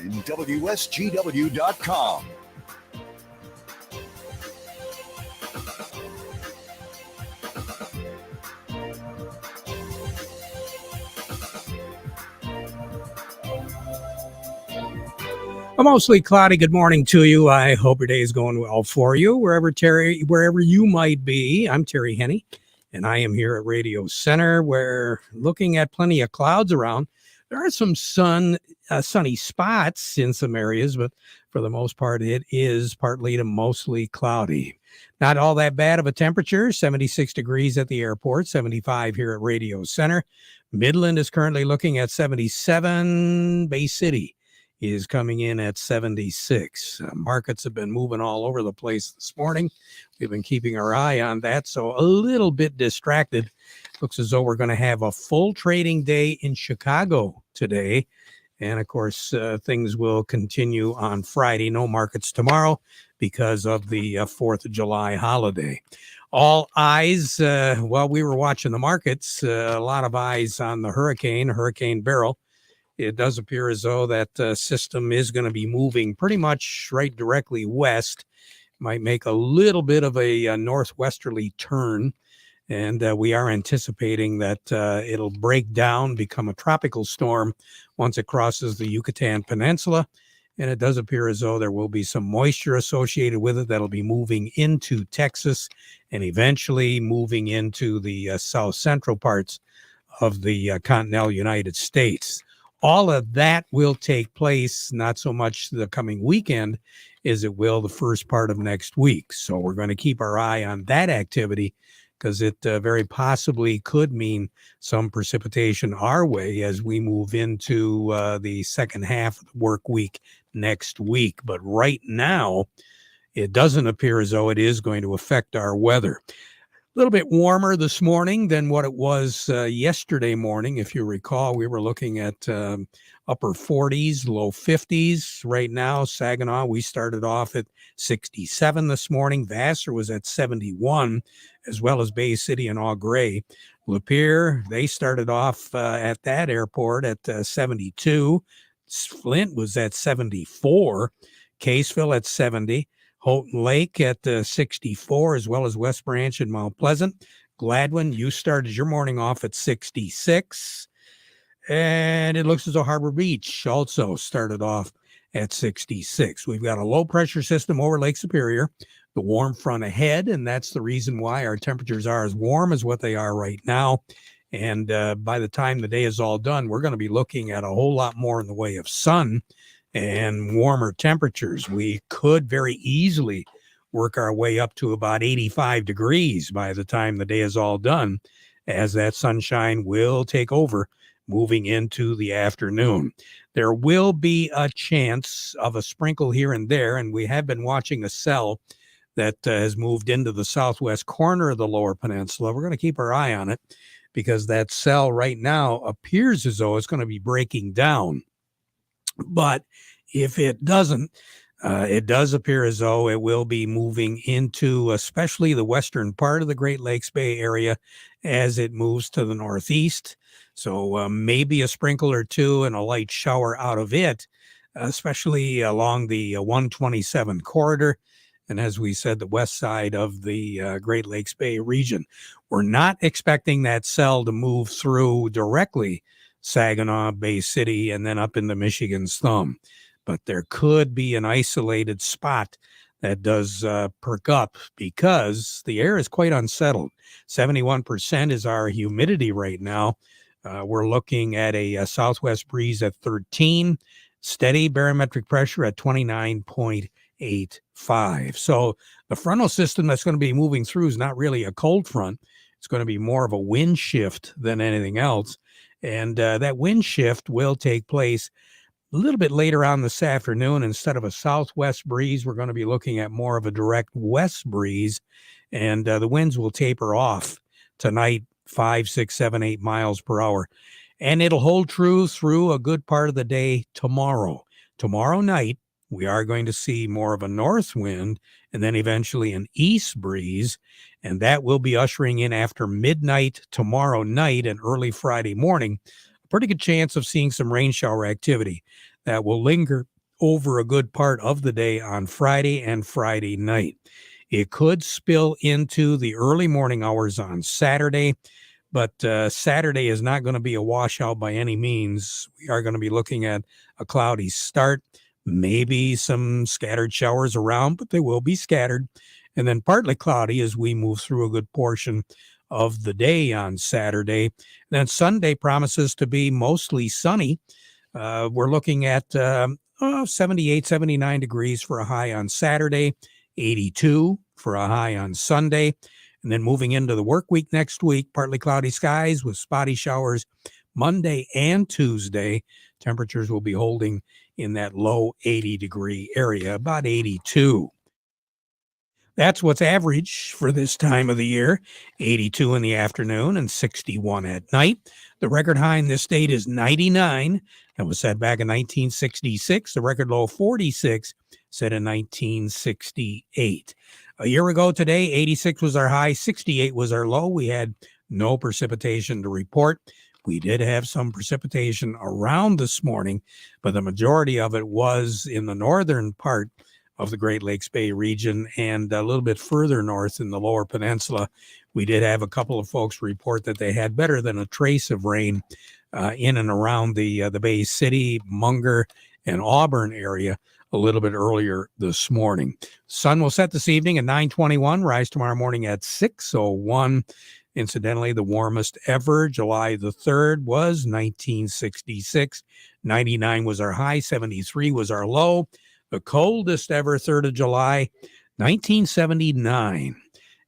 online, WSGW.com. A mostly cloudy good morning to you. I hope your day is going well for you, wherever you might be. I'm Terry Henne, and I am here at Radio Center. We're looking at plenty of clouds around. There are some sunny spots in some areas, but for the most part, it is partly to mostly cloudy. Not all that bad of a temperature, 76 degrees at the airport, 75 here at Radio Center. Midland is currently looking at 77. Bay City is coming in at 76. Markets have been moving all over the place this morning. We've been keeping our eye on that, so a little bit distracted. Looks as though we're going to have a full trading day in Chicago today. And, of course, things will continue on Friday. No markets tomorrow because of the 4th of July holiday. All eyes, while we were watching the markets, a lot of eyes on the Hurricane Beryl. It does appear as though that system is going to be moving pretty much right directly west. Might make a little bit of a northwesterly turn. And we are anticipating that it'll break down, become a tropical storm once it crosses the Yucatan Peninsula. And it does appear as though there will be some moisture associated with it that'll be moving into Texas and eventually moving into the south central parts of the continental United States. All of that will take place, not so much the coming weekend as it will the first part of next week. So we're going to keep our eye on that activity because it very possibly could mean some precipitation our way as we move into the second half of the work week next week. But right now, it doesn't appear as though it is going to affect our weather. A little bit warmer this morning than what it was yesterday morning. If you recall, we were looking at upper 40s, low 50s. Right now, Saginaw, we started off at 67 this morning. Vassar was at 71, as well as Bay City and Au Gres. Lapeer, they started off at that airport at 72. Flint was at 74. Caseville at 70. Houghton Lake at 64, as well as West Branch and Mount Pleasant. Gladwin, you started your morning off at 66. And it looks as though Harbor Beach also started off at 66. We've got a low pressure system over Lake Superior, the warm front ahead, and that's the reason why our temperatures are as warm as what they are right now. And by the time the day is all done, we're going to be looking at a whole lot more in the way of sun and warmer temperatures. We could very easily work our way up to about 85 degrees by the time the day is all done, as that sunshine will take over moving into the afternoon. There will be a chance of a sprinkle here and there, and we have been watching a cell that has moved into the southwest corner of the lower peninsula. We're going to keep our eye on it because that cell right now appears as though it's going to be breaking down. But if it doesn't, it does appear as though it will be moving into especially the western part of the Great Lakes Bay area as it moves to the northeast. So maybe a sprinkle or two and a light shower out of it, especially along the 127 corridor. And as we said, the west side of the Great Lakes Bay region. We're not expecting that cell to move through directly Saginaw, Bay City, and then up into Michigan's thumb. But there could be an isolated spot that does perk up because the air is quite unsettled. 71% is our humidity right now. We're looking at a southwest breeze at 13, steady barometric pressure at 29.85. So the frontal system that's going to be moving through is not really a cold front. It's going to be more of a wind shift than anything else. And that wind shift will take place a little bit later on this afternoon. Instead of a southwest breeze, we're going to be looking at more of a direct west breeze. And the winds will taper off tonight, 5, 6, 7, 8 miles per hour. And it'll hold true through a good part of the day tomorrow. Tomorrow night, we are going to see more of a north wind and then eventually an east breeze. And that will be ushering in after midnight tomorrow night and early Friday morning. A pretty good chance of seeing some rain shower activity that will linger over a good part of the day on Friday and Friday night. It could spill into the early morning hours on Saturday, but Saturday is not going to be a washout by any means. We are going to be looking at a cloudy start, maybe some scattered showers around, but they will be scattered, and then partly cloudy as we move through a good portion of the day on Saturday. Then Sunday promises to be mostly sunny. We're looking at 78, 79 degrees for a high on Saturday, 82 for a high on Sunday. And then moving into the work week next week, partly cloudy skies with spotty showers Monday and Tuesday. Temperatures will be holding in that low 80-degree area, about 82. That's what's average for this time of the year, 82 in the afternoon and 61 at night. The record high in this state is 99. That was set back in 1966. The record low, 46, set in 1968. A year ago today, 86 was our high, 68 was our low. We had no precipitation to report. We did have some precipitation around this morning, but the majority of it was in the northern part of the Great Lakes Bay region and a little bit further north in the lower peninsula. We did have a couple of folks report that they had better than a trace of rain in and around the Bay City, Munger, and Auburn area a little bit earlier this morning. Sun will set this evening at 9:21, rise tomorrow morning at 6:01. Incidentally, the warmest ever, July the 3rd, was 1966. 99 was our high, 73 was our low. The coldest ever, 3rd of July, 1979.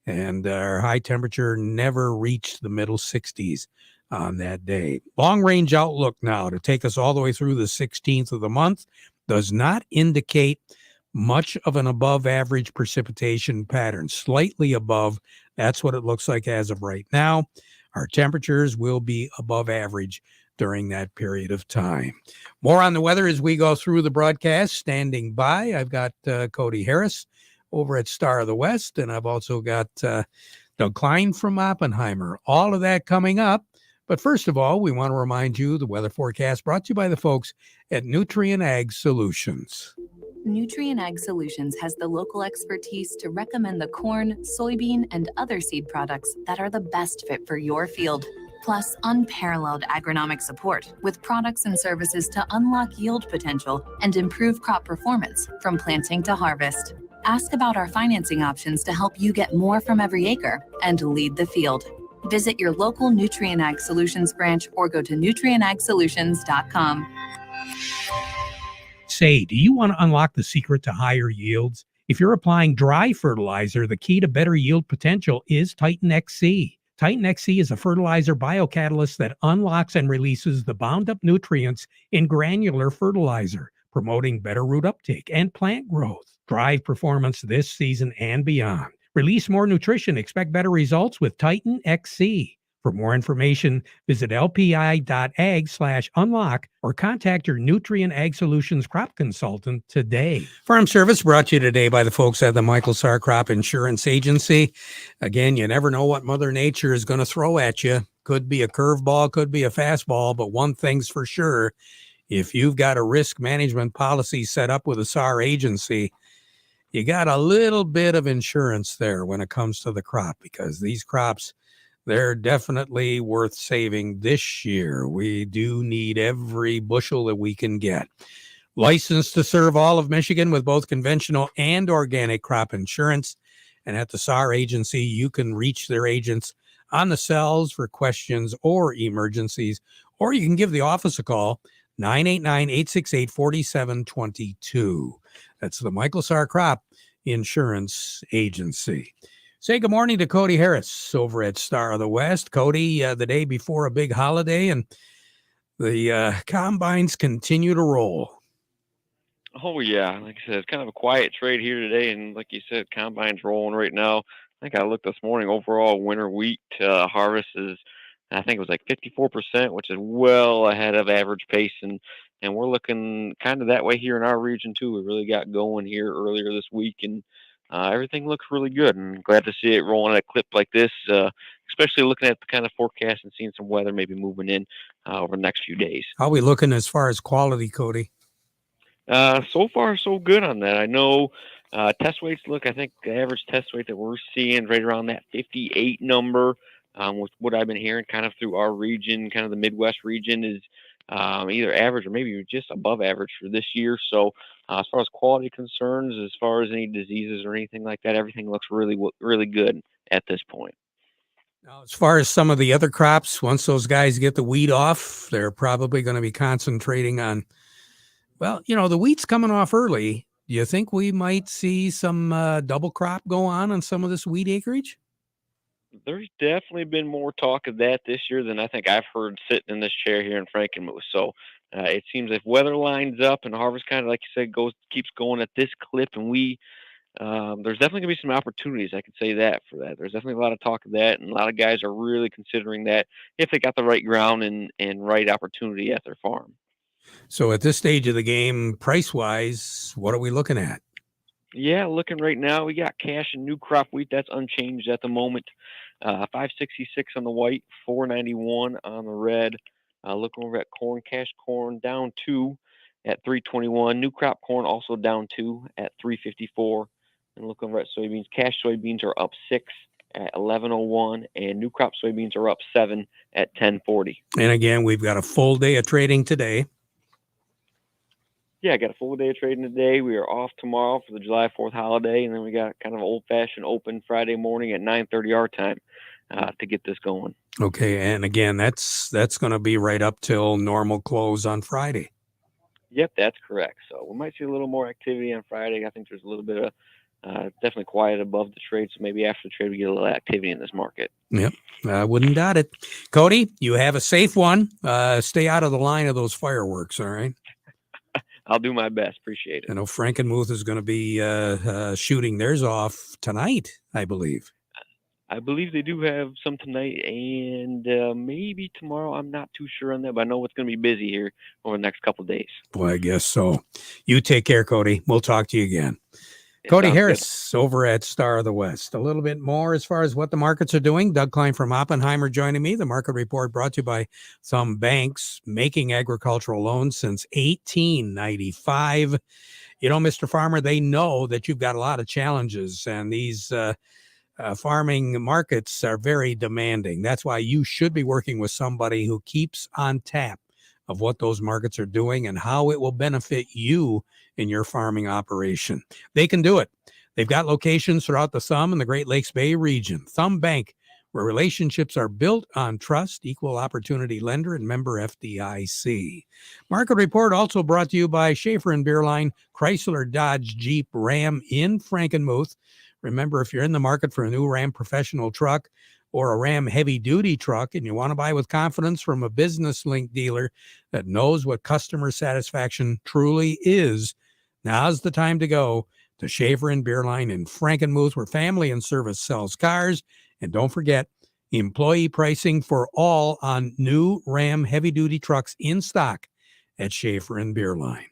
And our high temperature never reached the middle 60s on that day. Long-range outlook now to take us all the way through the 16th of the month does not indicate much of an above-average precipitation pattern. Slightly above, that's what it looks like as of right now. Our temperatures will be above average during that period of time. More on the weather as we go through the broadcast. Standing by, I've got Cody Harris over at Star of the West, and I've also got Doug Klein from Oppenheimer. All of that coming up. But first of all, we want to remind you the weather forecast brought to you by the folks at Nutrient Ag Solutions. Nutrient Ag Solutions has the local expertise to recommend the corn, soybean, and other seed products that are the best fit for your field. Plus, unparalleled agronomic support with products and services to unlock yield potential and improve crop performance from planting to harvest. Ask about our financing options to help you get more from every acre and lead the field. Visit your local Nutrient Ag Solutions branch or go to nutrientagsolutions.com. Say, do you want to unlock the secret to higher yields? If you're applying dry fertilizer, the key to better yield potential is Titan XC. Titan XC is a fertilizer biocatalyst that unlocks and releases the bound up nutrients in granular fertilizer, promoting better root uptake and plant growth. Drive performance this season and beyond. Release more nutrition. Expect better results with Titan XC. For more information, visit lpi.ag/unlock or contact your Nutrient Ag Solutions crop consultant today. Farm Service brought to you today by the folks at the Michael Sarr Crop Insurance Agency. Again, you never know what Mother Nature is going to throw at you. Could be a curveball, could be a fastball, but one thing's for sure. If you've got a risk management policy set up with a Sarr agency, you got a little bit of insurance there when it comes to the crop, because these crops, they're definitely worth saving this year. We do need every bushel that we can get. Licensed to serve all of Michigan with both conventional and organic crop insurance. And at the Sarr Agency, you can reach their agents on the cells for questions or emergencies, or you can give the office a call, 989-868-4722. That's the Michael Sarr Crop Insurance Agency. Say good morning to Cody Harris over at Star of the West. Cody, the day before a big holiday, and the combines continue to roll. Oh, yeah. Like I said, it's kind of a quiet trade here today. And like you said, combine's rolling right now. I think I looked this morning, overall winter wheat harvest is, I think it was like 54%, which is well ahead of average pace. And we're looking kind of that way here in our region, too. We really got going here earlier this week, and everything looks really good. And glad to see it rolling at a clip like this, especially looking at the kind of forecast and seeing some weather maybe moving in over the next few days. How are we looking as far as quality, Cody? So far, so good on that. I know test weights look, I think the average test weight that we're seeing right around that 58 number. With what I've been hearing kind of through our region, kind of the Midwest region, is either average or maybe just above average for this year. So, as far as quality concerns, as far as any diseases or anything like that, everything looks really good at this point. Now, as far as some of the other crops, once those guys get the wheat off, they're probably going to be concentrating on, well, the wheat's coming off early. Do you think we might see some double crop go on some of this wheat acreage? There's definitely been more talk of that this year than I think I've heard sitting in this chair here in Frankenmuth. So it seems if weather lines up and harvest kind of like you said keeps going at this clip, and there's definitely gonna be some opportunities. I can say that for that. There's definitely a lot of talk of that, and a lot of guys are really considering that if they got the right ground and right opportunity at their farm. So at this stage of the game, price wise, what are we looking at? Yeah, looking right now, we got cash and new crop wheat. That's unchanged at the moment. 566 on the white, 491 on the red. Looking over at corn, cash corn down 2 at 321. New crop corn also down 2 at 354. And looking over at soybeans, cash soybeans are up 6 at 1101, and new crop soybeans are up 7 at 1040. And again, we've got a full day of trading today. Yeah, I got a full day of trading today. We are off tomorrow for the July 4th holiday, and then we got kind of old-fashioned open Friday morning at 9:30 our time to get this going. Okay, and again, that's going to be right up till normal close on Friday. Yep, that's correct. So we might see a little more activity on Friday. I think there's a little bit of definitely quiet above the trade, so maybe after the trade we get a little activity in this market. Yep, I wouldn't doubt it. Cody, you have a safe one. Stay out of the line of those fireworks, all right? I'll do my best. Appreciate it. I know Frankenmuth is going to be shooting theirs off tonight, I believe. I believe they do have some tonight and maybe tomorrow. I'm not too sure on that, but I know it's going to be busy here over the next couple of days. Boy, I guess so. You take care, Cody. We'll talk to you again. It Cody sounds Harris over at Star of the West. A little bit more as far as what the markets are doing. Doug Klein from Oppenheimer joining me. The market report brought to you by some banks making agricultural loans since 1895. Mr. Farmer, they know that you've got a lot of challenges, and these farming markets are very demanding. That's why you should be working with somebody who keeps on tap of what those markets are doing and how it will benefit you in your farming operation. They can do it. They've got locations throughout the Thumb and the Great Lakes Bay region. Thumb Bank, where relationships are built on trust, equal opportunity lender, and member FDIC. Market report also brought to you by Schaefer and Beerline, Chrysler, Dodge, Jeep, Ram in Frankenmuth. Remember, if you're in the market for a new Ram professional truck or a Ram heavy-duty truck and you want to buy with confidence from a business-linked dealer that knows what customer satisfaction truly is, now's the time to go to Schaefer and Beerline in Frankenmuth, where Family and Service sells cars. And don't forget, employee pricing for all on new Ram heavy-duty trucks in stock at Schaefer and Beerline.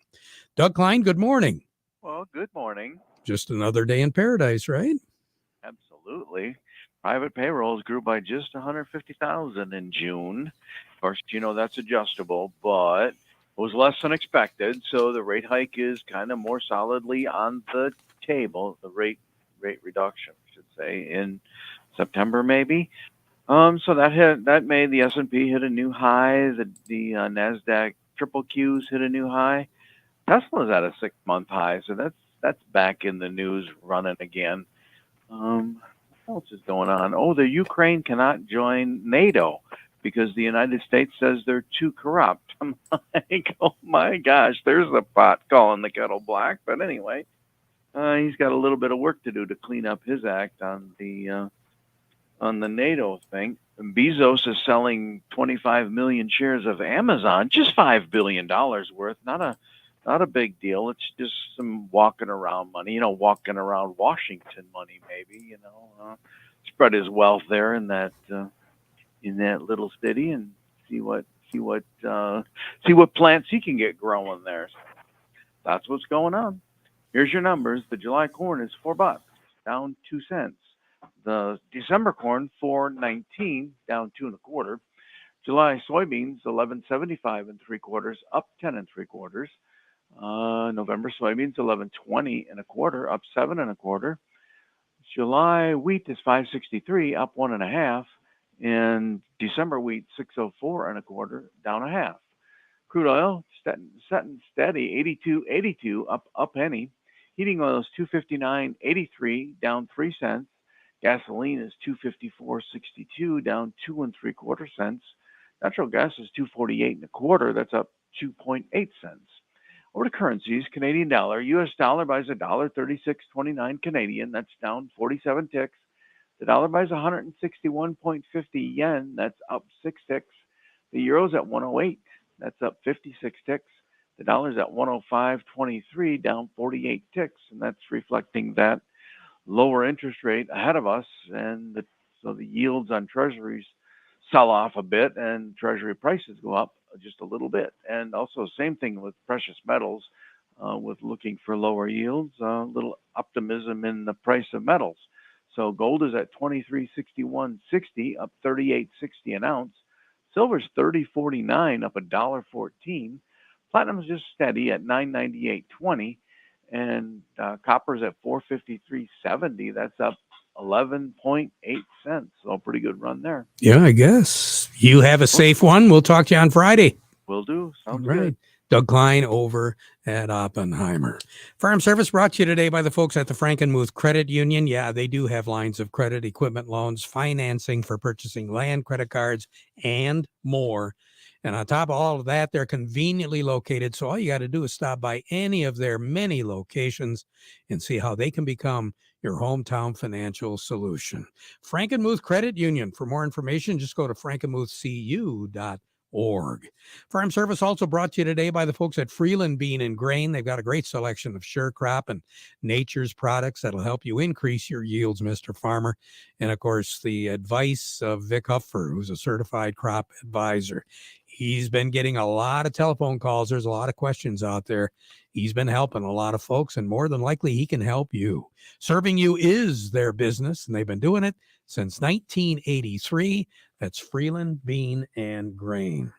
Doug Klein, good morning. Well, good morning. Just another day in paradise, right? Absolutely. Private payrolls grew by just 150,000 in June. Of course, that's adjustable, but it was less than expected. So the rate hike is kind of more solidly on the table. The rate reduction, I should say, in September maybe. So that made the S&P hit a new high. The Nasdaq triple Qs hit a new high. Tesla's at a 6-month high, so that's back in the news running again. What else is going on? Oh, the Ukraine cannot join NATO because the United States says they're too corrupt. I'm like, oh my gosh, there's the pot calling the kettle black. But anyway, he's got a little bit of work to do to clean up his act on the NATO thing. And Bezos is selling 25 million shares of Amazon, just $5 billion worth. Not a big deal. It's just some walking around money, walking around Washington money, maybe, spread his wealth there in that little city and see what plants he can get growing there. So that's what's going on. Here's your numbers. The July corn is $4, down 2 cents. The December corn, $4.19, down 2 1/4. July soybeans, $11.75 3/4, up 10 3/4. November soybeans 11.20 and a quarter, up 7 and a quarter. July wheat is 563, up 1.5, and December wheat 604 and a quarter, down a half. Crude oil setting steady, 82.82, up a penny. Heating oil is 259.83, down 3 cents. Gasoline is 254.62, down 2 3/4 cents. Natural gas is 248 and a quarter, that's up 2.8 cents. Over to currencies, Canadian dollar. U.S. dollar buys $1.3629 Canadian. That's down 47 ticks. The dollar buys 161.50 yen. That's up 6 ticks. The euro's at 108. That's up 56 ticks. The dollar's at 105.23, down 48 ticks, and that's reflecting that lower interest rate ahead of us, and so the yields on treasuries sell off a bit, and treasury prices go up just a little bit. And also, same thing with precious metals, with looking for lower yields, a little optimism in the price of metals. So gold is at 2361.60, up 38.60 an ounce. Silver's 30.49, up $1.14. Platinum's just steady at 998.20, and copper's at 453.70. That's up 11.8 cents. So a pretty good run there. Yeah, I guess. You have a safe one. We'll talk to you on Friday. Will do. Sounds right. good. Doug Klein over at Oppenheimer. Farm Service brought to you today by the folks at the Frankenmuth Credit Union. Yeah, they do have lines of credit, equipment loans, financing for purchasing land, credit cards, and more. And on top of all of that, they're conveniently located. So all you got to do is stop by any of their many locations and see how they can become your hometown financial solution. Frankenmuth Credit Union. For more information, just go to frankenmuthcu.org. Farm Service also brought to you today by the folks at Freeland Bean and Grain. They've got a great selection of Sure Crop and Nature's products that'll help you increase your yields, Mr. Farmer. And of course, the advice of Vic Huffer, who's a certified crop advisor. He's been getting a lot of telephone calls. There's a lot of questions out there. He's been helping a lot of folks, and more than likely, he can help you. Serving you is their business, and they've been doing it since 1983. That's Freeland Bean and Grain.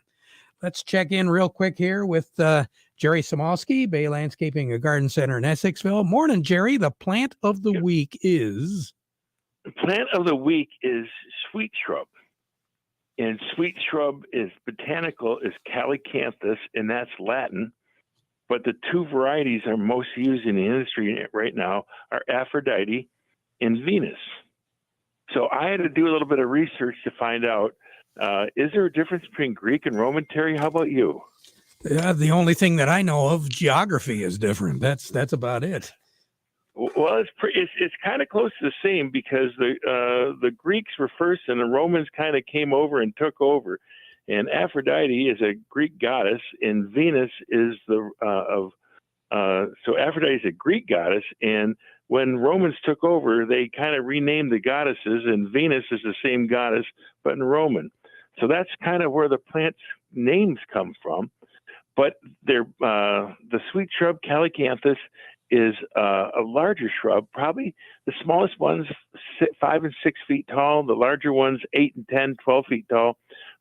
Let's check in real quick here with Jerry Samowski, Bay Landscaping and Garden Center in Essexville. Morning, Jerry. The plant of the week is? The plant of the week is sweet shrub. And sweet shrub is botanical, is calycanthus, and that's Latin. But the two varieties are most used in the industry right now are Aphrodite and Venus. So I had to do a little bit of research to find out, is there a difference between Greek and Roman, Terry? How about you? The only thing that I know of, geography is different. That's about it. Well, it's kind of close to the same, because the Greeks were first and the Romans kind of came over and took over. And Aphrodite is a Greek goddess, and Venus is so Aphrodite is a Greek goddess, and when Romans took over, they kind of renamed the goddesses, and Venus is the same goddess but in Roman. So that's kind of where the plant's names come from. But they're the sweet shrub calycanthus is a larger shrub. Probably the smallest ones 5 and 6 feet tall, the larger ones 8 and 10, 12 feet tall.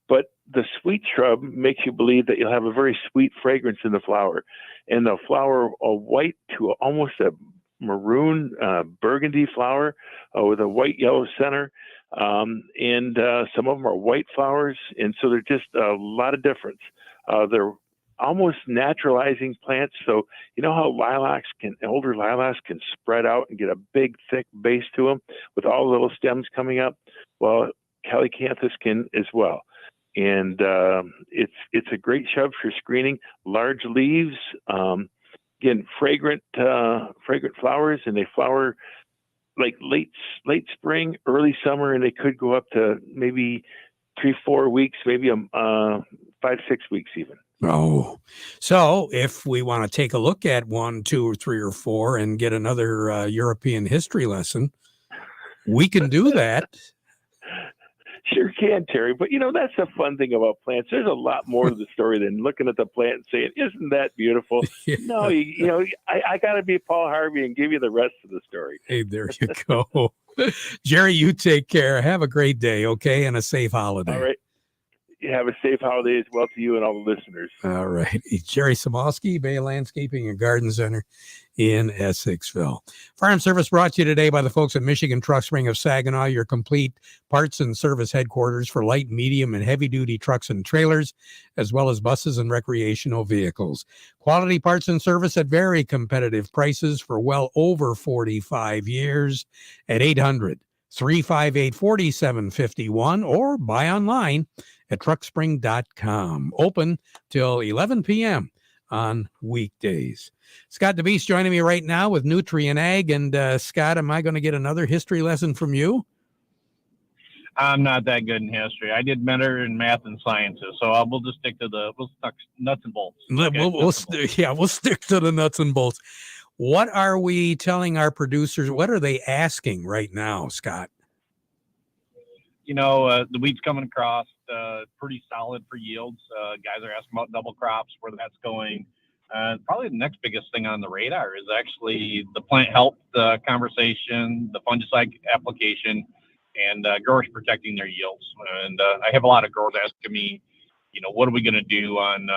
But the sweet shrub makes you believe that you'll have a very sweet fragrance in the flower. And the flower a white to almost a maroon burgundy flower with a white yellow center. And some of them are white flowers. And so they're just a lot of difference. They're almost naturalizing plants. So you know how older lilacs can spread out and get a big, thick base to them with all the little stems coming up? Well, calycanthus can as well. And it's a great shrub for screening. Large leaves, again, fragrant flowers, and they flower like late spring, early summer, and they could go up to maybe 3-4 weeks, maybe 5-6 weeks even. Oh, so if we want to take a look at 1, 2, or 3, or 4 and get another European history lesson, we can do that. Sure can, Terry. But, that's the fun thing about plants. There's a lot more to the story than looking at the plant and saying, isn't that beautiful? Yeah. No, I got to be Paul Harvey and give you the rest of the story. Hey, there you go. Jerry, you take care. Have a great day, okay? And a safe holiday. All right. have a safe holiday as well to you and all the listeners. All right. Jerry Samosky, Bay Landscaping and Garden Center in Essexville. Farm Service brought to you today by the folks at Michigan Truck Spring of Saginaw, your complete parts and service headquarters for light, medium, and heavy-duty trucks and trailers, as well as buses and recreational vehicles. Quality parts and service at very competitive prices for well over 45 years at 800-358-4751 or buy online at truckspring.com. Open till 11 p.m. on weekdays. Scott DeVeese joining me right now with Nutrient Ag. And Scott, am I going to get another history lesson from you? I'm not that good in history. I did better in math and sciences, so we'll just stick to nuts and bolts. Okay? We'll stick to the nuts and bolts. What are we telling our producers? What are they asking right now, Scott? The wheat's coming across pretty solid for yields. Guys are asking about double crops, where that's going. Probably the next biggest thing on the radar is actually the plant health conversation, the fungicide application, and growers protecting their yields. And I have a lot of growers asking me, what are we going to do on,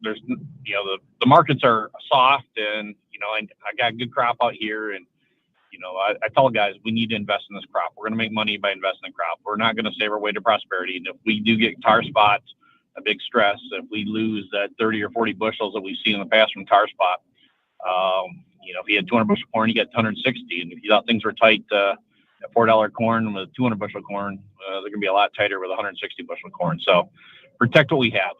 there's, the markets are soft, and, I got a good crop out here, and I tell guys we need to invest in this crop. We're going to make money by investing in crop. We're not going to save our way to prosperity. And if we do get tar spots, a big stress, if we lose that 30 or 40 bushels that we've seen in the past from tar spot, if you had 200 bushel corn, you get 160. And if you thought things were tight at $4 corn with 200 bushel corn, they're going to be a lot tighter with 160 bushel corn. So protect what we have.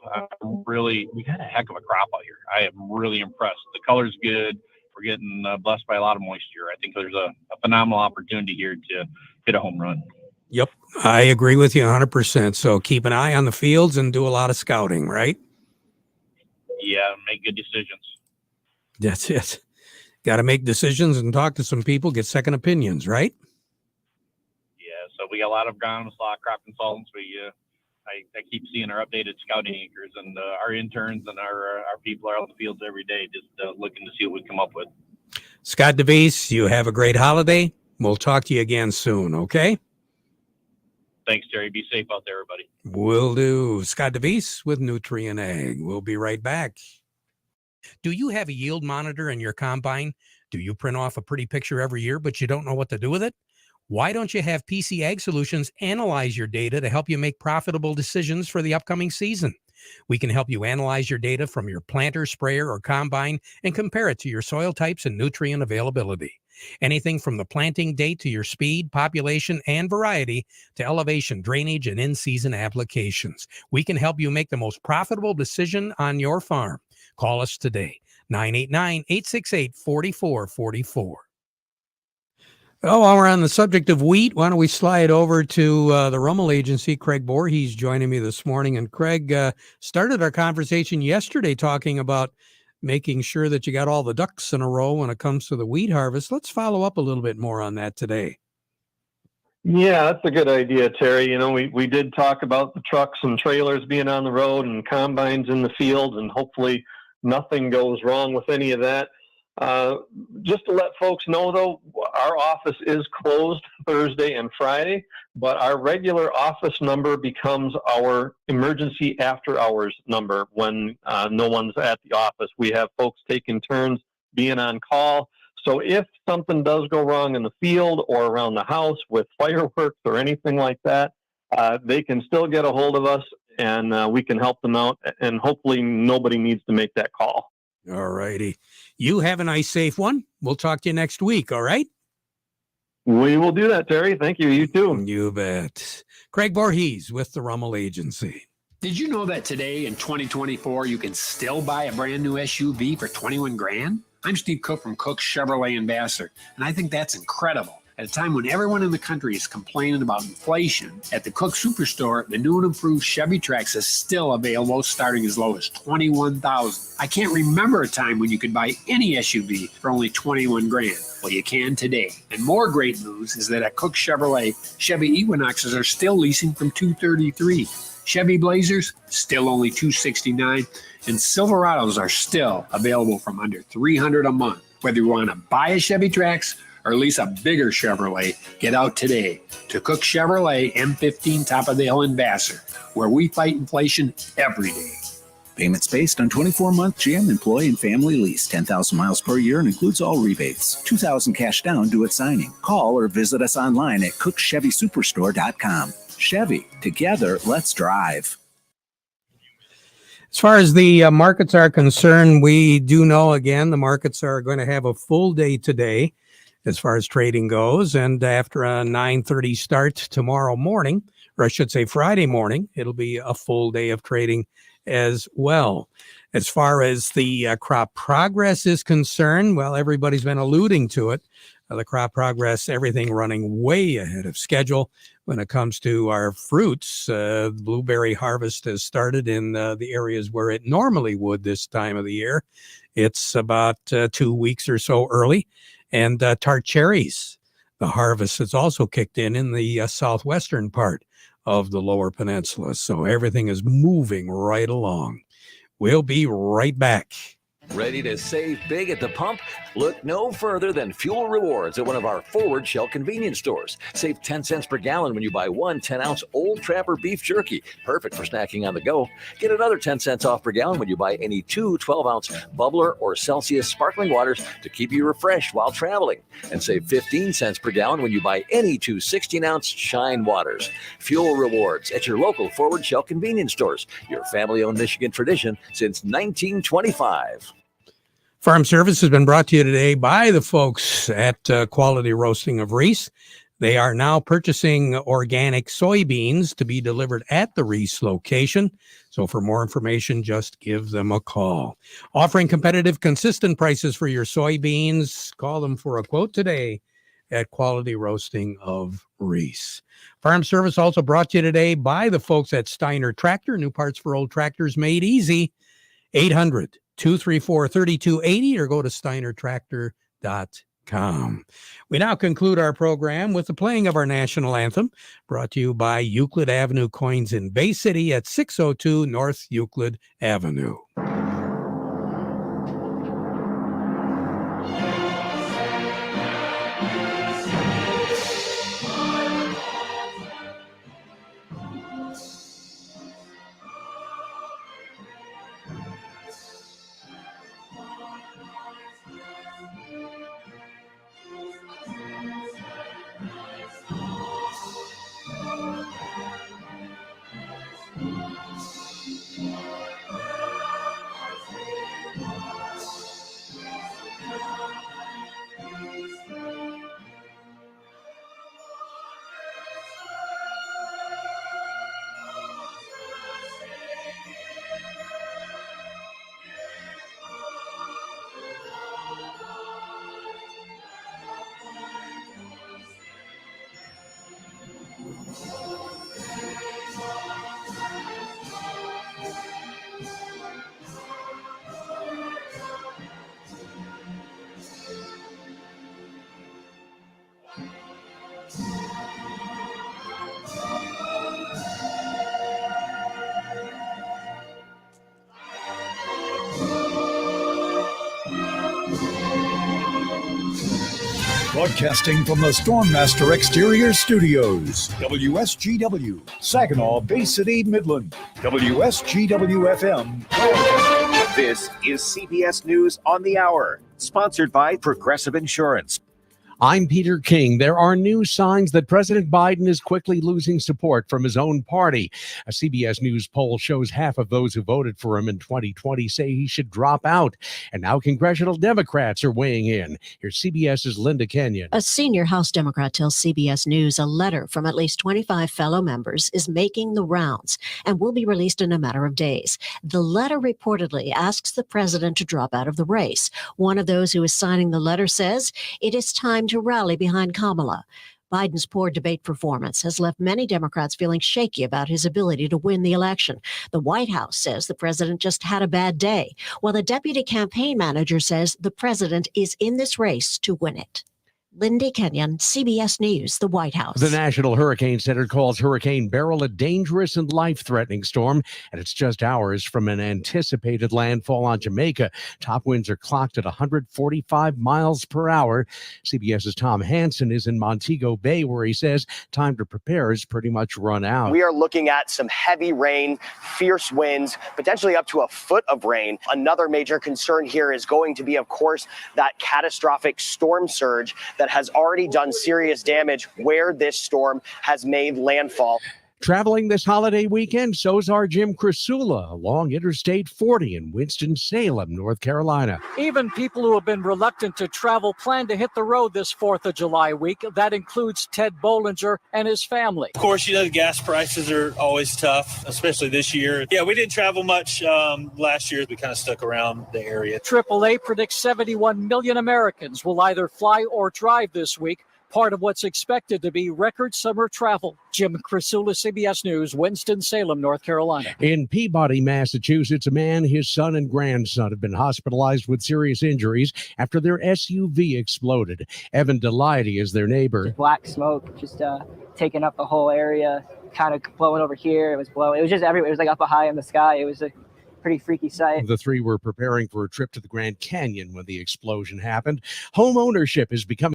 We had a heck of a crop out here. I am really impressed. The color's good. We're getting blessed by a lot of moisture. I think there's a phenomenal opportunity here to hit a home run. Yep, I agree with you 100%. So keep an eye on the fields and do a lot of scouting, right? Yeah, make good decisions. That's it. Got to make decisions and talk to some people, get second opinions, right? Yeah, so we got a lot of agronomists, a lot of crop consultants. I keep seeing our updated scouting acres, and our interns and our people are out in the fields every day just looking to see what we come up with. Scott DeVeese, you have a great holiday. We'll talk to you again soon, okay? Thanks, Jerry. Be safe out there, everybody. Will do. Scott DeVeese with Nutrient Ag. We'll be right back. Do you have a yield monitor in your combine? Do you print off a pretty picture every year, but you don't know what to do with it? Why don't you have PC Ag Solutions analyze your data to help you make profitable decisions for the upcoming season? We can help you analyze your data from your planter, sprayer, or combine and compare it to your soil types and nutrient availability. Anything from the planting date to your speed, population, and variety to elevation, drainage, and in-season applications. We can help you make the most profitable decision on your farm. Call us today, 989-868-4444. Oh, while we're on the subject of wheat, why don't we slide over to the Rummel Agency. Craig Voorhees joining me this morning. And Craig started our conversation yesterday talking about making sure that you got all the ducks in a row when it comes to the wheat harvest. Let's follow up a little bit more on that today. Yeah, that's a good idea, Terry. We did talk about the trucks and trailers being on the road and combines in the field, and hopefully nothing goes wrong with any of that. Just to let folks know, though, our office is closed Thursday and Friday, but our regular office number becomes our emergency after hours number when no one's at the office. We have folks taking turns being on call. So if something does go wrong in the field or around the house with fireworks or anything like that, they can still get a hold of us, and we can help them out, and hopefully nobody needs to make that call. All righty. You have a nice, safe one. We'll talk to you next week, all right? We will do that, Terry. Thank you. You too. You bet. Craig Voorhees with the Rummel Agency. Did you know that today in 2024, you can still buy a brand new SUV for 21 grand? I'm Steve Cook from Cook Chevrolet in Vassar, and I think that's incredible. At a time when everyone in the country is complaining about inflation, at the Cook Superstore, the new and improved Chevy Trax is still available, starting as low as $21,000. I can't remember a time when you could buy any SUV for only 21 grand. Well, you can today. And more great news is that at Cook Chevrolet, Chevy Equinoxes are still leasing from $233. Chevy Blazers, still only $269. And Silverados are still available from under $300 a month. Whether you want to buy a Chevy Trax or lease a bigger Chevrolet, get out today to Cook Chevrolet M15 Top of the Hill in Vassar, where we fight inflation every day. Payments based on 24-month GM employee and family lease, 10,000 miles per year, and includes all rebates. $2,000 cash down due at signing. Call or visit us online at cookchevysuperstore.com. Chevy, together, let's drive. As far as the markets are concerned, we do know, again, the markets are going to have a full day today as far as trading goes. And after a 9:30 start tomorrow morning, or I should say Friday morning, it'll be a full day of trading as well. As far as the crop progress is concerned, well, everybody's been alluding to it. The crop progress, everything running way ahead of schedule when it comes to our fruits. The blueberry harvest has started in the areas where it normally would this time of the year. It's about 2 weeks or so early. And tart cherries, the harvest has also kicked in the southwestern part of the Lower Peninsula. So everything is moving right along. We'll be right back. Ready to save big at the pump? Look no further than Fuel Rewards at one of our Forward Shell convenience stores. Save 10 cents per gallon when you buy one 10-ounce Old Trapper beef jerky, perfect for snacking on the go. Get another 10 cents off per gallon when you buy any two 12-ounce Bubbler or Celsius sparkling waters to keep you refreshed while traveling. And save 15 cents per gallon when you buy any two 16-ounce Shine waters. Fuel Rewards at your local Forward Shell convenience stores. Your family-owned Michigan tradition since 1925. Farm Service has been brought to you today by the folks at Quality Roasting of Reese. They are now purchasing organic soybeans to be delivered at the Reese location. So for more information, just give them a call. Offering competitive, consistent prices for your soybeans. Call them for a quote today at Quality Roasting of Reese. Farm Service also brought to you today by the folks at Steiner Tractor. New parts for old tractors made easy. 800-234-3280 or go to steinertractor.com. We now conclude our program with the playing of our national anthem, brought to you by Euclid Avenue Coins in Bay City at 602 North Euclid Avenue. Broadcasting from the Stormmaster Exterior Studios, WSGW, Saginaw, Bay City, Midland, WSGW-FM. This is CBS News on the Hour, sponsored by Progressive Insurance. I'm Peter King. There are new signs that President Biden is quickly losing support from his own party. A CBS News poll shows half of those who voted for him in 2020 say he should drop out. And now congressional Democrats are weighing in. Here's CBS's Linda Kenyon. A senior House Democrat tells CBS News a letter from at least 25 fellow members is making the rounds and will be released in a matter of days. The letter reportedly asks the president to drop out of the race. One of those who is signing the letter says it is time to rally behind Kamala. Biden's poor debate performance has left many Democrats feeling shaky about his ability to win the election. The White House says the president just had a bad day, while the deputy campaign manager says the president is in this race to win it. Lindy Kenyon, CBS News, the White House. The National Hurricane Center calls Hurricane Beryl a dangerous and life-threatening storm, and it's just hours from an anticipated landfall on Jamaica. Top winds are clocked at 145 miles per hour. CBS's Tom Hansen is in Montego Bay, where he says time to prepare is pretty much run out. We are looking at some heavy rain, fierce winds, potentially up to a foot of rain. Another major concern here is going to be, of course, that catastrophic storm surge that has already done serious damage where this storm has made landfall. Traveling this holiday weekend, so's our Jim Crisula along Interstate 40 in Winston-Salem, North Carolina. Even people who have been reluctant to travel plan to hit the road this 4th of July week. That includes Ted Bollinger and his family. Of course, the gas prices are always tough, especially this year. Yeah, we didn't travel much last year. We kind of stuck around the area. AAA predicts 71 million Americans will either fly or drive this week, part of what's expected to be record summer travel. Jim Crisula, CBS News, Winston-Salem, North Carolina. In Peabody, Massachusetts, a man, his son, and grandson have been hospitalized with serious injuries after their SUV exploded. Evan Delighty is their neighbor. Black smoke just taking up the whole area, kind of blowing over here. It was blowing. It was just everywhere. It was like up high in the sky. It was a pretty freaky sight. The three were preparing for a trip to the Grand Canyon when the explosion happened. Home ownership is becoming